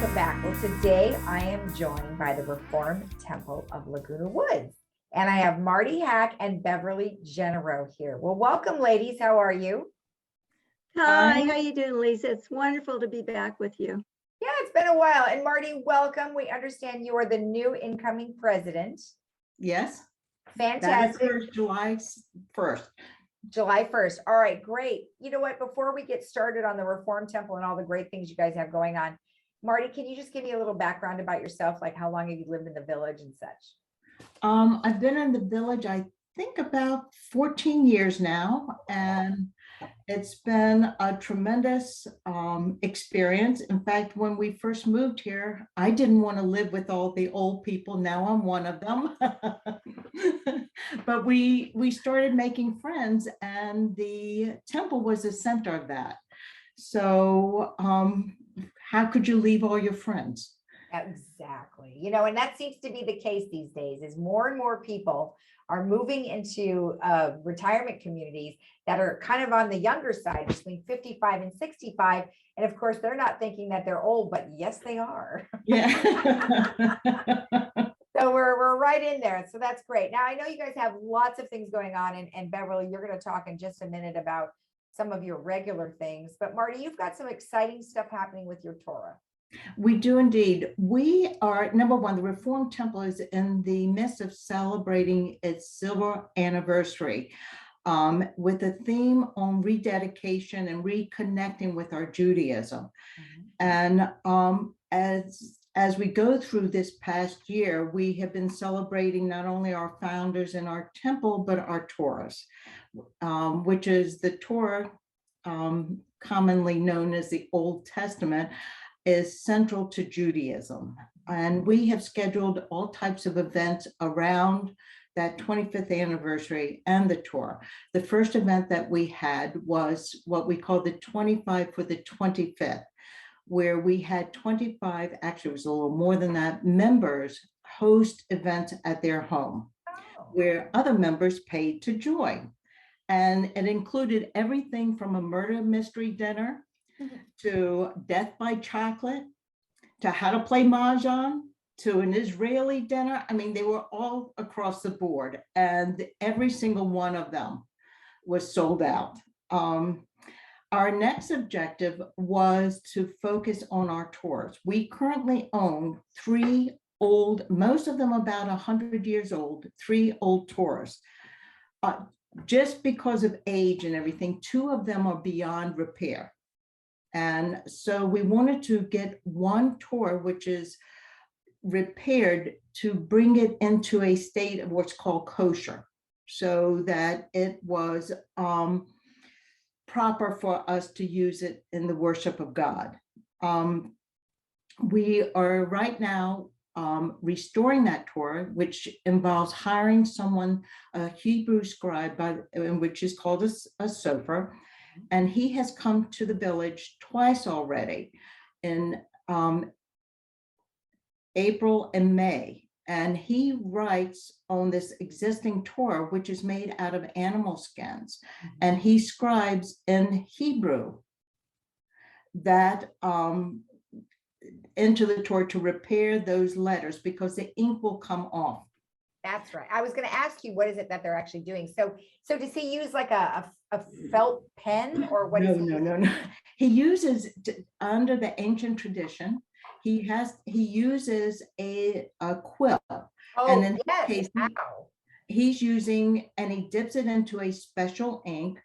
welcome back. Well, today I am joined by the Reformed Temple of Laguna Woods, and I have Marty Hack and Beverly Genero here. Well, welcome, ladies. How are you? Hi, how you doing, Lisa? It's wonderful to be back with you. Yeah, it's been a while. And Marty, welcome. We understand you are the new incoming president. Yes. Fantastic. That occurs July 1st. July 1st. All right, great. You know what? Before we get started on the Reformed Temple and all the great things you guys have going on, Marty, can you just give me a little background about yourself? Like how long have you lived in the village and such? I've been in the village, I think about 14 years now, and it's been a tremendous experience. In fact, when we first moved here, I didn't want to live with all the old people. Now I'm one of them. But we started making friends, and the temple was the center of that. So how could you leave all your friends? Exactly. You know, and that seems to be the case these days, is more and more people are moving into retirement communities that are kind of on the younger side, between 55 and 65. And of course, they're not thinking that they're old, but yes, they are. Yeah. So we're right in there. So that's great. Now, I know you guys have lots of things going on, and Beverly, you're going to talk in just a minute about some of your regular things. But Marty, you've got some exciting stuff happening with your Torah. We do indeed. We are, number one, the Reformed Temple is in the midst of celebrating its silver anniversary with a theme on rededication and reconnecting with our Judaism. And as we go through this past year, we have been celebrating not only our founders and our temple, but our Torahs, which is the Torah, commonly known as the Old Testament, is central to Judaism. And we have scheduled all types of events around that 25th anniversary and the Torah. The first event that we had was what we call the 25 for the 25th, where we had 25, actually it was a little more than that, members host events at their home, where other members paid to join. And it included everything from a murder mystery dinner to death by chocolate, to how to play mahjong, to an Israeli dinner. I mean, they were all across the board, and every single one of them was sold out. Our next objective was to focus on our tours. We currently own 3 old, most of them about 100 years old, 3 old tours. Just because of age and everything, 2 of them are beyond repair. And so we wanted to get one tour, which is repaired, to bring it into a state of what's called kosher, so that it was proper for us to use it in the worship of God. We are right now restoring that tour, which involves hiring someone, a Hebrew scribe, which is called a sofer. And he has come to the village twice already, in April and May. And he writes on this existing Torah, which is made out of animal skins. And he scribes in Hebrew that into the Torah to repair those letters, because the ink will come off. That's right. I was going to ask you, what is it that they're actually doing? So does he use like a felt pen, or what? No. He uses, under the ancient tradition, he uses a quill. And in yes. his case, he's using, and he dips it into a special ink.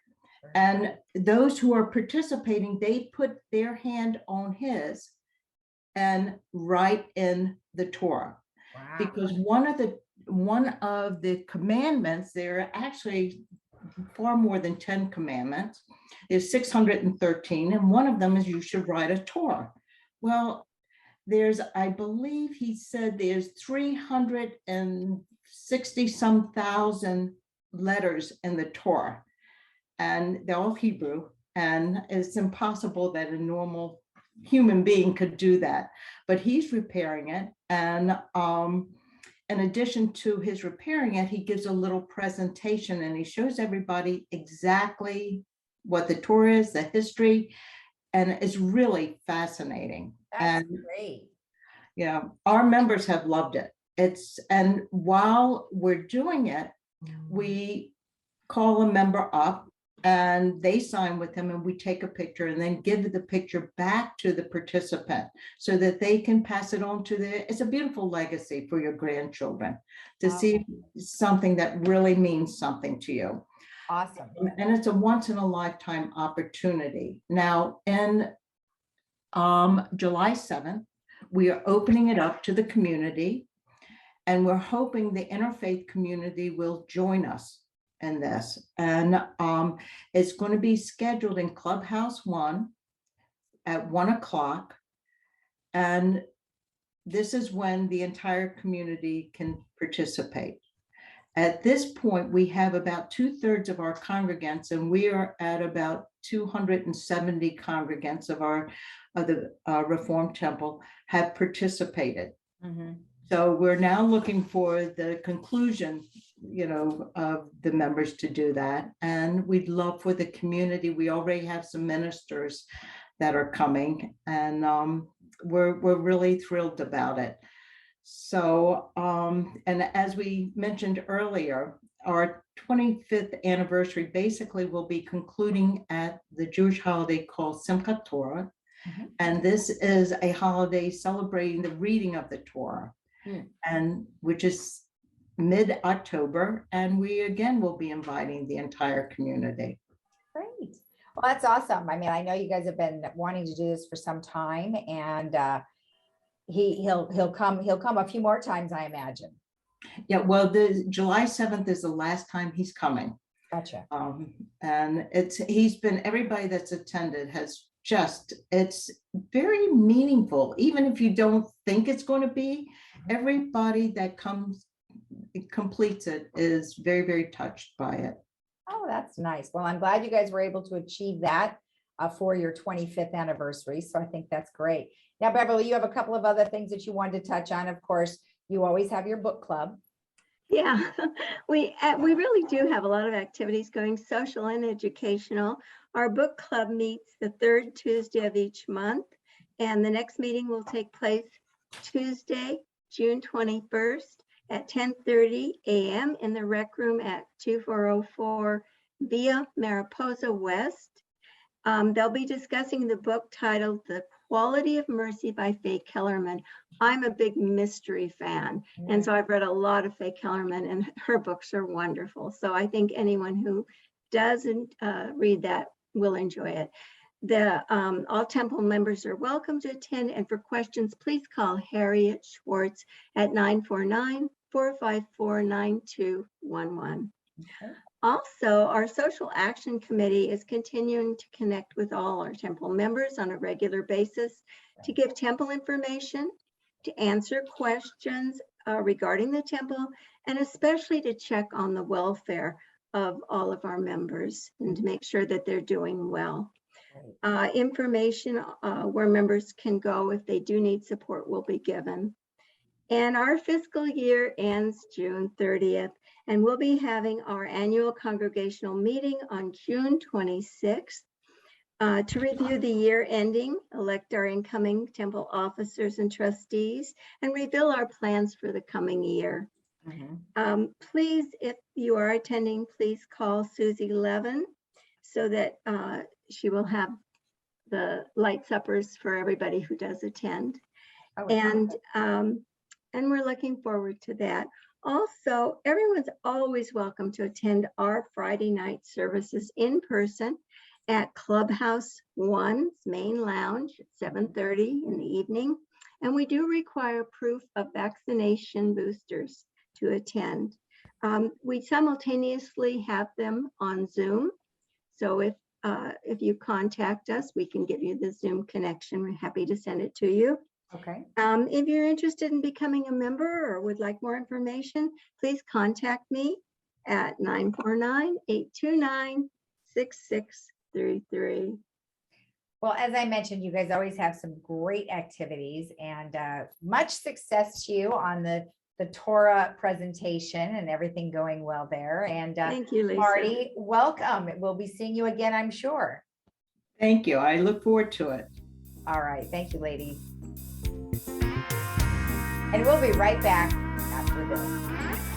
And those who are participating, they put their hand on his and write in the Torah. Wow. Because one of the commandments, there are actually far more than 10 commandments, is 613, and one of them is you should write a Torah. Well, there's, I believe he said there's 360 some thousand letters in the Torah, and they're all Hebrew, and it's impossible that a normal human being could do that. But he's repairing it, and in addition to his repairing it, he gives a little presentation, and he shows everybody exactly what the Torah is, the history, and it's really fascinating. That's And great. yeah, our members have loved it. And while we're doing it, we call a member up and they sign with them and we take a picture and then give the picture back to the participant so that they can pass it on to it's a beautiful legacy for your grandchildren to see something that really means something to you. Awesome. And it's a once in a lifetime opportunity. Now, in July 7th, we are opening it up to the community, and we're hoping the interfaith community will join us in this. And it's going to be scheduled in Clubhouse 1 at 1 o'clock. And this is when the entire community can participate. At this point, we have about 2/3 of our congregants, and we are at about 270 congregants of the Reformed Temple have participated. Mhm. So we're now looking for the conclusion, of the members to do that. And we'd love for the community. We already have some ministers that are coming, and we're really thrilled about it. So, and as we mentioned earlier, our 25th anniversary basically will be concluding at the Jewish holiday called Simchat Torah. Mhm. And this is a holiday celebrating the reading of the Torah, and which is mid-October. And we again will be inviting the entire community. Great. Well, that's awesome. I mean, I know you guys have been wanting to do this for some time, and he'll come a few more times, I imagine. Yeah, well, the July 7th is the last time he's coming. Gotcha. And everybody that's attended it's very meaningful. Even if you don't think it's going to be, everybody that completes it is very, very touched by it. Oh, that's nice. Well, I'm glad you guys were able to achieve that for your 25th anniversary. So I think that's great. Now, Beverly, you have a couple of other things that you wanted to touch on. Of course, you always have your book club. Yeah, we really do have a lot of activities going, social and educational. Our book club meets the third Tuesday of each month, and the next meeting will take place Tuesday, June 21st at 10:30 a.m. in the rec room at 2404 Via Mariposa West. They'll be discussing the book titled The Quality of Mercy by Faye Kellerman. I'm a big mystery fan, and so I've read a lot of Faye Kellerman, and her books are wonderful. So I think anyone who doesn't read that will enjoy it. All Temple members are welcome to attend, and for questions, please call Harriet Schwartz at 949-454-9211. Okay. Also, our Social Action Committee is continuing to connect with all our Temple members on a regular basis to give Temple information, to answer questions regarding the Temple, and especially to check on the welfare of all of our members and to make sure that they're doing well. Information where members can go if they do need support will be given. And our fiscal year ends June 30th, and we'll be having our annual congregational meeting on June 26th to review the year ending, elect our incoming Temple officers and trustees, and reveal our plans for the coming year. Please, if you are attending, please call Susie Levin so that she will have the light suppers for everybody who does attend. And we're looking forward to that. Also, everyone's always welcome to attend our Friday night services in person at Clubhouse 1's main lounge at 7:30 in the evening. And we do require proof of vaccination boosters to attend. We simultaneously have them on Zoom. So if you contact us, we can give you the Zoom connection. We're happy to send it to you. Okay. If you're interested in becoming a member or would like more information, please contact me at 949-829-6633. Well, as I mentioned, you guys always have some great activities, and much success to you on the Torah presentation and everything going well there. And thank you, Lisa. Marty, welcome. We'll be seeing you again, I'm sure. Thank you. I look forward to it. All right. Thank you, ladies. And we'll be right back after this.